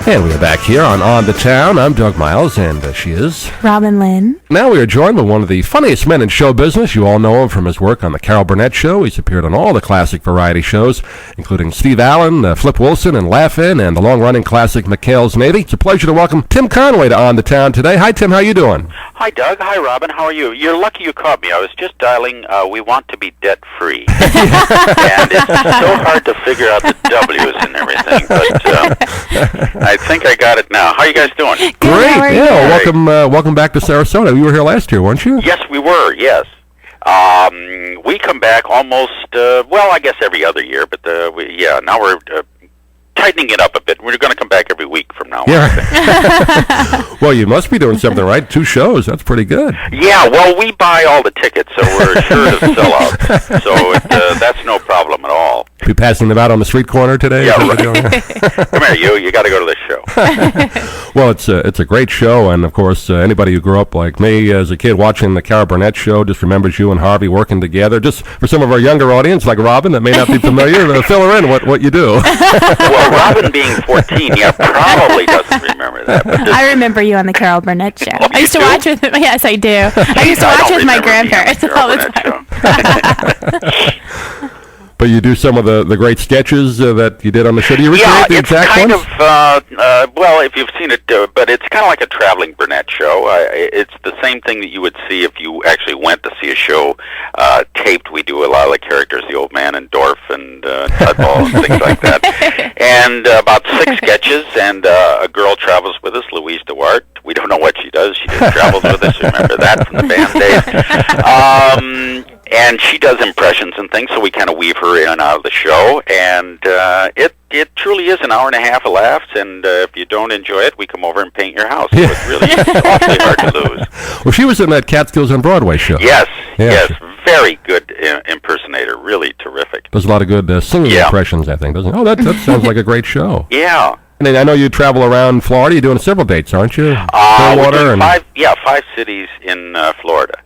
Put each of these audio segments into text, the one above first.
And we are back here on the Town. I'm Doug Miles, and she is Robin Lynn. Now we are joined by one of the funniest men in show business. You all know him from his work on The Carol Burnett Show. He's appeared on all the classic variety shows, including Steve Allen, Flip Wilson, and Laugh-In, and the long-running classic McHale's Navy. It's a pleasure to welcome Tim Conway to On the Town today. Hi, Tim. How you doing? Hi, Doug. Hi, Robin. How are you? You're lucky you caught me. I was just dialing, we want to be debt-free. And it's so hard to figure out the W's and everything, but I think I got it now. How are you guys doing? Good, Great. how are you? Yeah, welcome back to Sarasota. You were here last year, weren't you? Yes, we were, yes. We come back almost, I guess every other year, but now we're tightening it up a bit. We're going to come back every week from now on. Yeah. Well, you must be doing something right. 2 shows. That's pretty good. Yeah, well, we buy all the tickets, so we're sure to sell out. So that's no problem at all. You passing them out on the street corner today? Yeah, right. Come here, you got to go to this show. Well, it's a great show, and of course, anybody who grew up like me as a kid watching the Carol Burnett Show just remembers you and Harvey working together. Just for some of our younger audience, like Robin, that may not be familiar, fill her in what you do. Well, Robin being 14, probably doesn't remember that. But I remember you on the Carol Burnett Show. Oh, I used to watch with. Yes, I do. I used to watch with my grandparents all the time. But you do some of the great sketches that you did on the show. Do you recreate the exact kind ones? If you've seen it, but it's kind of like a traveling Burnett show. It's the same thing that you would see if you actually went to see a show taped. We do a lot of the characters, the old man and Dorf and Tudball and things like that. And about 6 sketches, and a girl travels with us, Louise DeWart. We don't know what she does. She just travels with us. Remember that from the band days. And she does impressions and things, so we kind of weave her in and out of the show. And it truly is an hour and a half of laughs, and if you don't enjoy it, we come over and paint your house. So it's really awfully hard to lose. Well, she was in that Catskills on Broadway show. Yes. Very good impersonator. Really terrific. There's a lot of good singing impressions, I think, doesn't it? Oh, that sounds like a great show. Yeah. And I know you travel around Florida. You're doing several dates, aren't you? We're doing 5 cities in Florida.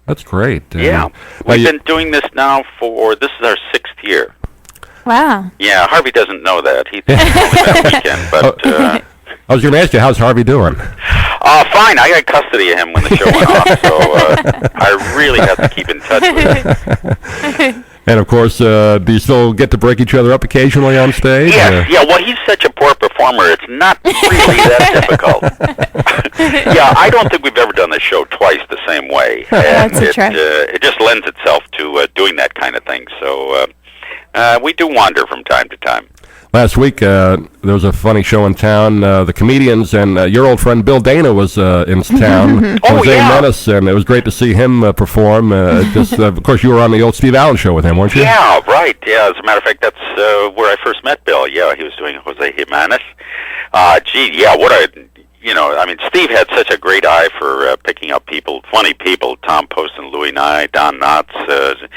That's great. We've been doing this now this is our 6th year. Wow. Yeah, Harvey doesn't know that. He thinks it's only that weekend, but... I was going to ask you, how's Harvey doing? Fine. I got custody of him when the show went off, so I really have to keep in touch with him. And, of course, do you still get to break each other up occasionally on stage? Yes. Yeah, well, he's such a poor performer, it's not really that difficult. Yeah, I don't think we've ever done this show twice the same way. And it just lends itself to doing that kind of thing. So we do wander from time to time. Last week, there was a funny show in town. The comedians and your old friend Bill Dana was in town. Jose Menace, and it was great to see him perform. Of course, you were on the old Steve Allen show with him, weren't you? Yeah, right. Yeah, as a matter of fact, that's where I first met Bill. Yeah, he was doing Jose Jimenez. Steve had such a great eye for picking up people, funny people, Tom Post and Louis Nye, Don Knotts,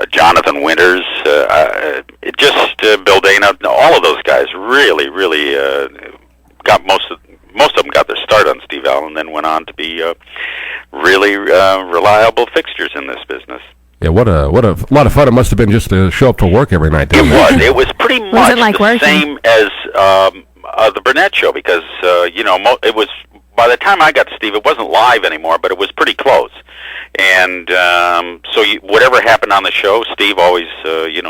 Jonathan Winters, Bill Dana, all of those guys really got most of them got their start on Steve Allen, and then went on to be really reliable fixtures in this business. Yeah, what a lot of fun it must have been just to show up to work every night. It was pretty much the same as the Burnett Show, because it was, by the time I got to Steve, it wasn't live anymore, but it was pretty close. And so whatever happened on the show, Steve always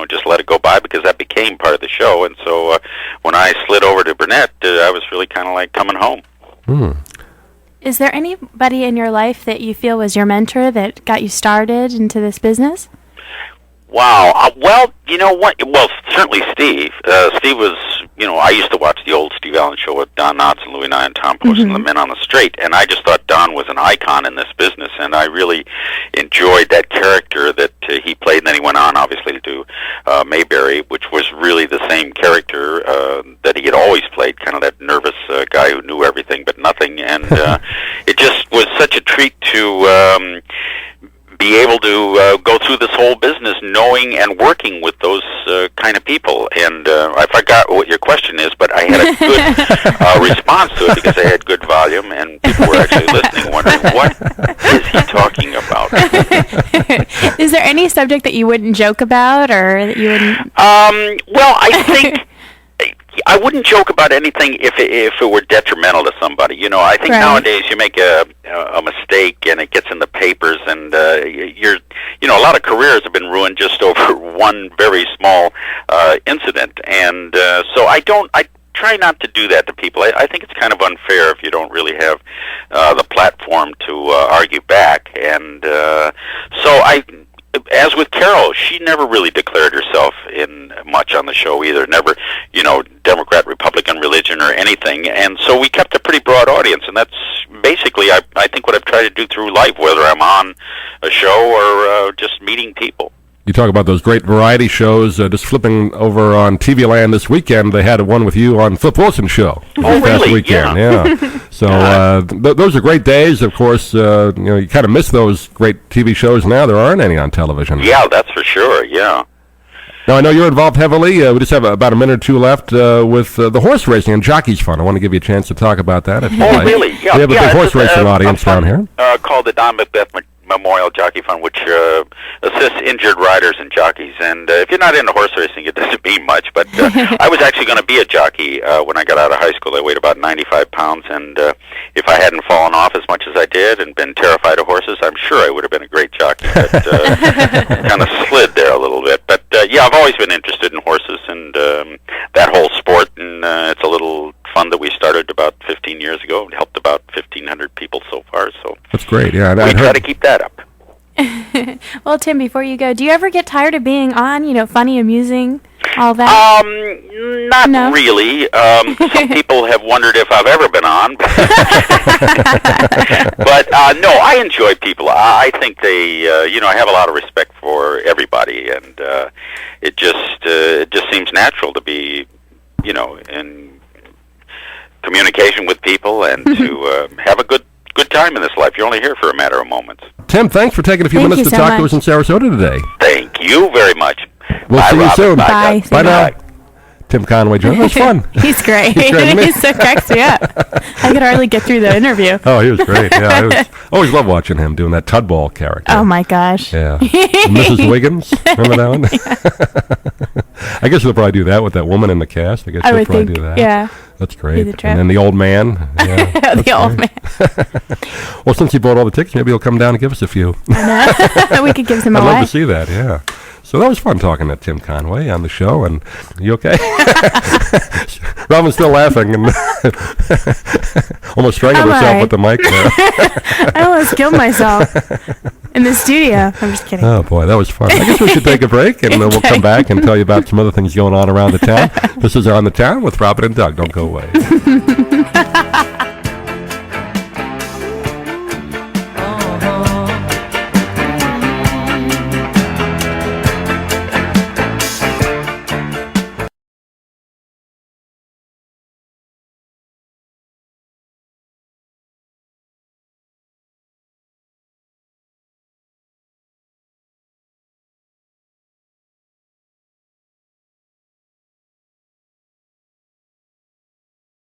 just let it go by, because that became part of the show. And so when I slid over to Burnett, I was really kind of like coming home. Is there anybody in your life that you feel was your mentor that got you started into this business? Wow. Well, you know what? Well, certainly Steve. Steve was, I used to watch the old Steve Allen show with Don Knotts and Louis Nye and Tom Post and the Men on the Straight, and I just thought Don was an icon in this business, and I really enjoyed that character that he played. And then he went on, obviously, to do Mayberry, which was really the same character that he had always played, kind of that nervous guy who knew everything but nothing. And it just was such a treat to be able to go through this whole business knowing and working with those kind of people. And I forgot what your question is, but I had a good response to it, because I had good volume, and people were actually listening, wondering, what is he talking about? Is there any subject that you wouldn't joke about, or that you wouldn't? Well, I think... I wouldn't joke about anything if it were detrimental to somebody. You know, I think Right. nowadays you make a mistake and it gets in the papers, and a lot of careers have been ruined just over one very small incident. And so I try not to do that to people. I think it's kind of unfair if you don't really have the platform to argue back. And as with Carol, she never really declared herself in much on the show either. Never, Democrat, Republican, religion, or anything. And so we kept a pretty broad audience, and that's basically, I think, what I've tried to do through life, whether I'm on a show or just meeting people. You talk about those great variety shows. Just flipping over on TV Land this weekend, they had one with you on Flip Wilson's show. Oh, this past really? weekend. Yeah. So those are great days. Of course, you kind of miss those great TV shows now. There aren't any on television. Yeah, that's for sure. Yeah. Now, I know you're involved heavily. We just have about a minute or two left with the horse racing and Jockey's Fun. I want to give you a chance to talk about that. If you like. Really? Yeah. We have a big horse racing audience a fun, down here. Called the Don Macbeth Memorial Jockey Fund, which assists injured riders and jockeys. And if you're not into horse racing, it doesn't mean much. But I was actually going to be a jockey when I got out of high school. I weighed about 95 pounds, and if I hadn't fallen off as much as I did and been terrified of horses, I'm sure I would have been a great jockey. But kind of slid there a little bit. But yeah, I've always been interested in horses and that whole sport, and it's a little fund that we started about 15 years ago. It helped about 1,500 people so far. So that's great. Yeah, we try to keep that up. Well, Tim, before you go, do you ever get tired of being on? Funny, amusing, all that? Not really. Some people have wondered if I've ever been on. But no, I enjoy people. I think they, I have a lot of respect for everybody, and it just seems natural to be, in communication with people and to have a good time in this life. You're only here for a matter of moments. Tim, thanks for taking a few minutes to talk to us in Sarasota today. Thank you very much. We'll see you soon. Bye. Bye now. Tim Conway, John. It was fun. He's great. He so cracks me up. I could hardly get through the interview. Oh, he was great. Yeah, always loved watching him doing that Tudball character. Oh my gosh. Yeah. Mrs. Wiggins. Remember that one? I guess they'll probably do that with that woman in the cast. I guess they'll probably do that. Yeah. That's great. And then the old man. Yeah, the old man. Well, since he bought all the tickets, maybe he'll come down and give us a few. I know. We could give some away. I'd love to see that, yeah. So that was fun talking to Tim Conway on the show. And you okay? Robin's still laughing and almost strangled herself with the mic there. I almost killed myself in the studio. I'm just kidding. Oh, boy, that was fun. I guess we should take a break, and we'll come back and tell you about some other things going on around the town. This is On the Town with Robin and Doug. Don't go away.